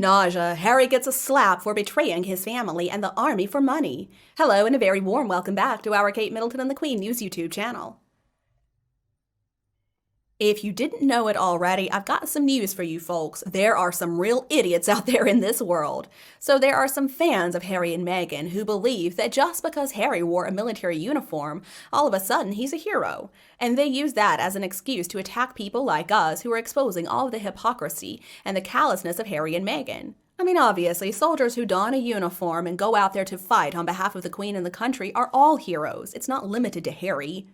Nausea, Harry gets a slap for betraying his family and the army for money. Hello and a very warm welcome back to our Kate Middleton and the Queen News YouTube channel. If you didn't know it already, I've got some news for you folks. There are some real idiots out there in this world. So there are some fans of Harry and Meghan who believe that just because Harry wore a military uniform, all of a sudden he's a hero. And they use that as an excuse to attack people like us who are exposing all of the hypocrisy and the callousness of Harry and Meghan. I mean, obviously, soldiers who don a uniform and go out there to fight on behalf of the Queen and the country are all heroes. It's not limited to Harry.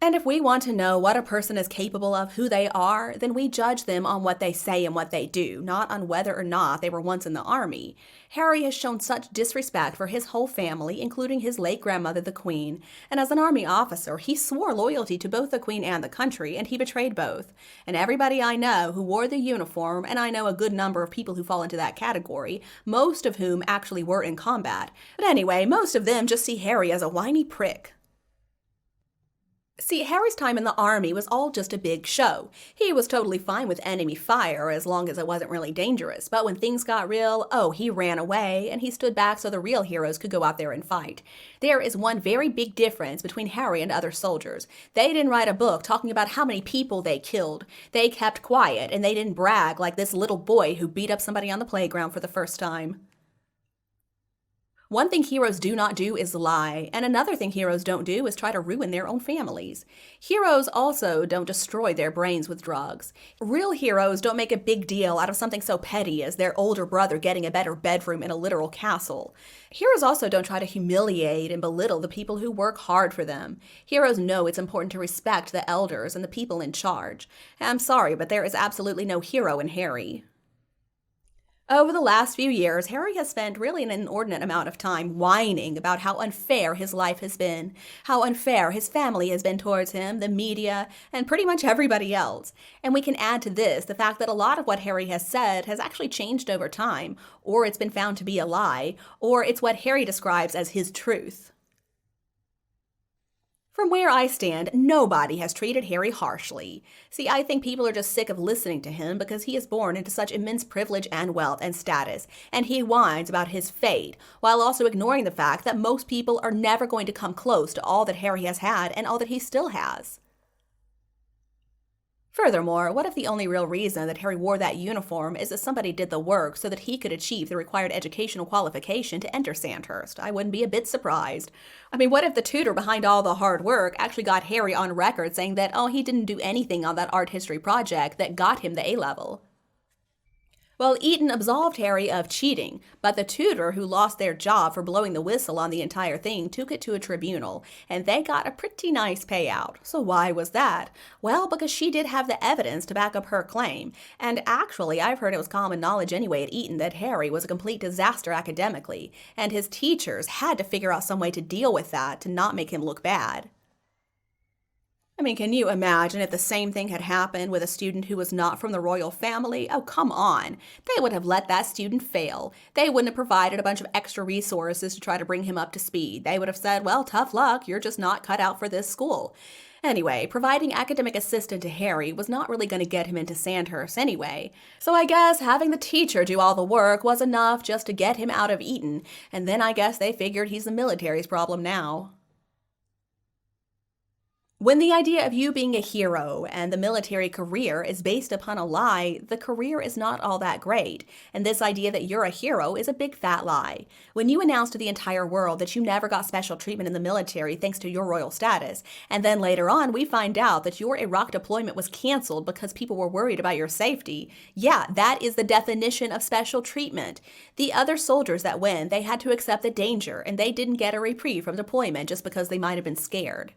And if we want to know what a person is capable of, who they are, then we judge them on what they say and what they do, not on whether or not they were once in the army. Harry has shown such disrespect for his whole family, including his late grandmother, the Queen, and as an army officer, he swore loyalty to both the Queen and the country, and he betrayed both. And everybody I know who wore the uniform, and I know a good number of people who fall into that category, most of whom actually were in combat. But anyway, most of them just see Harry as a whiny prick. See, Harry's time in the army was all just a big show. He was totally fine with enemy fire as long as it wasn't really dangerous, but when things got real, oh, he ran away and he stood back so the real heroes could go out there and fight. There is one very big difference between Harry and other soldiers. They didn't write a book talking about how many people they killed. They kept quiet and they didn't brag like this little boy who beat up somebody on the playground for the first time. One thing heroes do not do is lie, and another thing heroes don't do is try to ruin their own families. Heroes also don't destroy their brains with drugs. Real heroes don't make a big deal out of something so petty as their older brother getting a better bedroom in a literal castle. Heroes also don't try to humiliate and belittle the people who work hard for them. Heroes know it's important to respect the elders and the people in charge. I'm sorry, but there is absolutely no hero in Harry. Over the last few years, Harry has spent really an inordinate amount of time whining about how unfair his life has been, how unfair his family has been towards him, the media, and pretty much everybody else. And we can add to this the fact that a lot of what Harry has said has actually changed over time, or it's been found to be a lie, or it's what Harry describes as his truth. From where I stand, nobody has treated Harry harshly. See, I think people are just sick of listening to him because he is born into such immense privilege and wealth and status, and he whines about his fate, while also ignoring the fact that most people are never going to come close to all that Harry has had and all that he still has. Furthermore, what if the only real reason that Harry wore that uniform is that somebody did the work so that he could achieve the required educational qualification to enter Sandhurst? I wouldn't be a bit surprised. I mean, what if the tutor behind all the hard work actually got Harry on record saying that, oh, he didn't do anything on that art history project that got him the A-level? Well, Eton absolved Harry of cheating, but the tutor who lost their job for blowing the whistle on the entire thing took it to a tribunal, and they got a pretty nice payout. So why was that? Well, because she did have the evidence to back up her claim, and actually I've heard it was common knowledge anyway at Eton that Harry was a complete disaster academically, and his teachers had to figure out some way to deal with that to not make him look bad. I mean, can you imagine if the same thing had happened with a student who was not from the royal family? Oh, come on. They would have let that student fail. They wouldn't have provided a bunch of extra resources to try to bring him up to speed. They would have said, well, tough luck, you're just not cut out for this school. Anyway, providing academic assistance to Harry was not really going to get him into Sandhurst anyway. So I guess having the teacher do all the work was enough just to get him out of Eton, and then I guess they figured he's the military's problem now. When the idea of you being a hero and the military career is based upon a lie, the career is not all that great, and this idea that you're a hero is a big fat lie. When you announce to the entire world that you never got special treatment in the military thanks to your royal status, and then later on we find out that your Iraq deployment was canceled because people were worried about your safety, yeah, that is the definition of special treatment. The other soldiers that went, they had to accept the danger, and they didn't get a reprieve from deployment just because they might have been scared.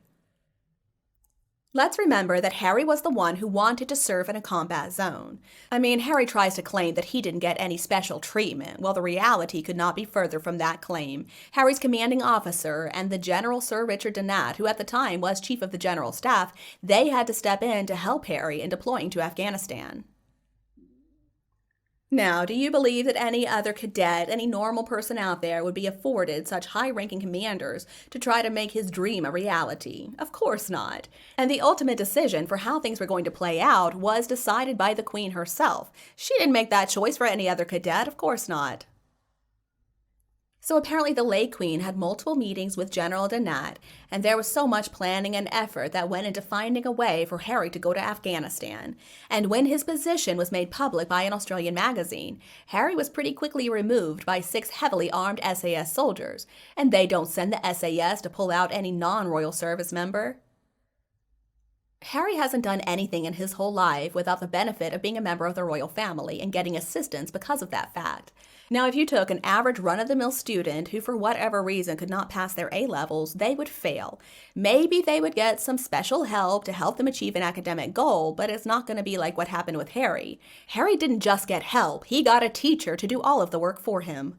Let's remember that Harry was the one who wanted to serve in a combat zone. I mean, Harry tries to claim that he didn't get any special treatment. Well, the reality could not be further from that claim. Harry's commanding officer and the General Sir Richard Donat, who at the time was Chief of the General Staff, they had to step in to help Harry in deploying to Afghanistan. Now, do you believe that any other cadet, any normal person out there would be afforded such high-ranking commanders to try to make his dream a reality? Of course not. And the ultimate decision for how things were going to play out was decided by the Queen herself. She didn't make that choice for any other cadet, of course not. So apparently the late Queen had multiple meetings with General Donat, and there was so much planning and effort that went into finding a way for Harry to go to Afghanistan. And when his position was made public by an Australian magazine, Harry was pretty quickly removed by 6 heavily armed SAS soldiers, and they don't send the SAS to pull out any non-royal service member. Harry hasn't done anything in his whole life without the benefit of being a member of the royal family and getting assistance because of that fact. Now, if you took an average run-of-the-mill student who for whatever reason could not pass their A-levels, they would fail. Maybe they would get some special help to help them achieve an academic goal, but it's not going to be like what happened with Harry. Harry didn't just get help, he got a teacher to do all of the work for him.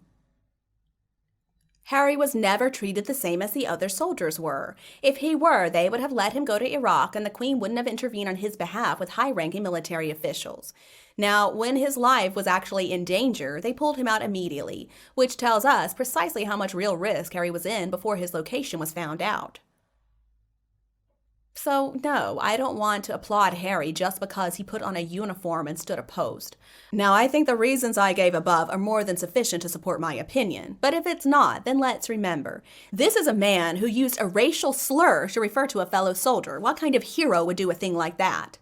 Harry was never treated the same as the other soldiers were. If he were, they would have let him go to Iraq and the Queen wouldn't have intervened on his behalf with high-ranking military officials. Now, when his life was actually in danger, they pulled him out immediately, which tells us precisely how much real risk Harry was in before his location was found out. So, no, I don't want to applaud Harry just because he put on a uniform and stood a post. Now, I think the reasons I gave above are more than sufficient to support my opinion, but if it's not, then let's remember. This is a man who used a racial slur to refer to a fellow soldier. What kind of hero would do a thing like that?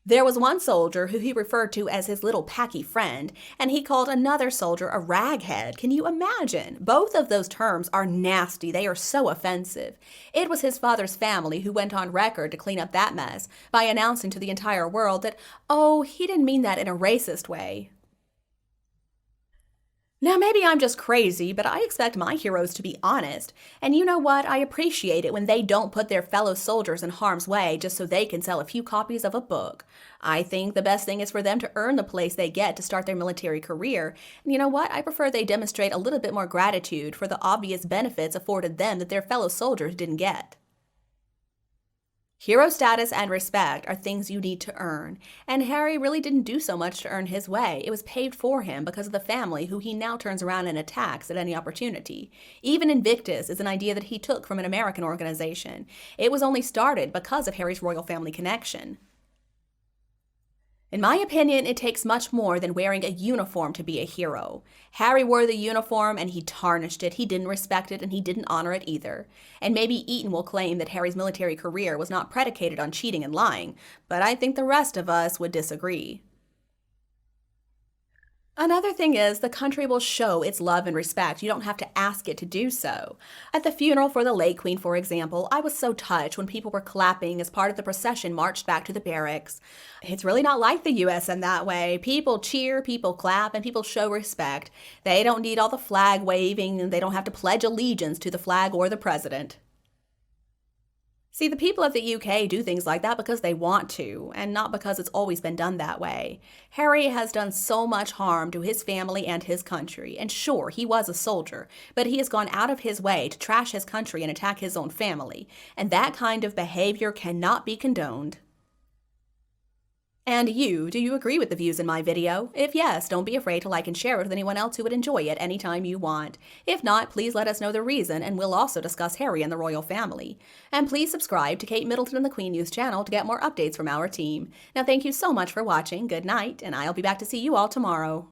There was one soldier who he referred to as his little packy friend, and he called another soldier a raghead. Can you imagine? Both of those terms are nasty. They are so offensive. It was his father's family who went on record to clean up that mess by announcing to the entire world that, oh, he didn't mean that in a racist way. Now, maybe I'm just crazy, but I expect my heroes to be honest. And you know what? I appreciate it when they don't put their fellow soldiers in harm's way just so they can sell a few copies of a book. I think the best thing is for them to earn the place they get to start their military career. And you know what? I prefer they demonstrate a little bit more gratitude for the obvious benefits afforded them that their fellow soldiers didn't get. Hero status and respect are things you need to earn, and Harry really didn't do so much to earn his way. It was paved for him because of the family who he now turns around and attacks at any opportunity. Even Invictus is an idea that he took from an American organization. It was only started because of Harry's royal family connection. In my opinion, it takes much more than wearing a uniform to be a hero. Harry wore the uniform and he tarnished it, he didn't respect it, and he didn't honor it either. And maybe Eton will claim that Harry's military career was not predicated on cheating and lying, but I think the rest of us would disagree. Another thing is, the country will show its love and respect. You don't have to ask it to do so. At the funeral for the late Queen, for example, I was so touched when people were clapping as part of the procession marched back to the barracks. It's really not like the US in that way. People cheer, people clap, and people show respect. They don't need all the flag waving, and they don't have to pledge allegiance to the flag or the president. See, the people of the UK do things like that because they want to, and not because it's always been done that way. Harry has done so much harm to his family and his country, and sure, he was a soldier, but he has gone out of his way to trash his country and attack his own family, and that kind of behavior cannot be condoned. And you, do you agree with the views in my video? If yes, don't be afraid to like and share it with anyone else who would enjoy it anytime you want. If not, please let us know the reason, and we'll also discuss Harry and the royal family. And please subscribe to Kate Middleton and the Queen News channel to get more updates from our team. Now thank you so much for watching, good night, and I'll be back to see you all tomorrow.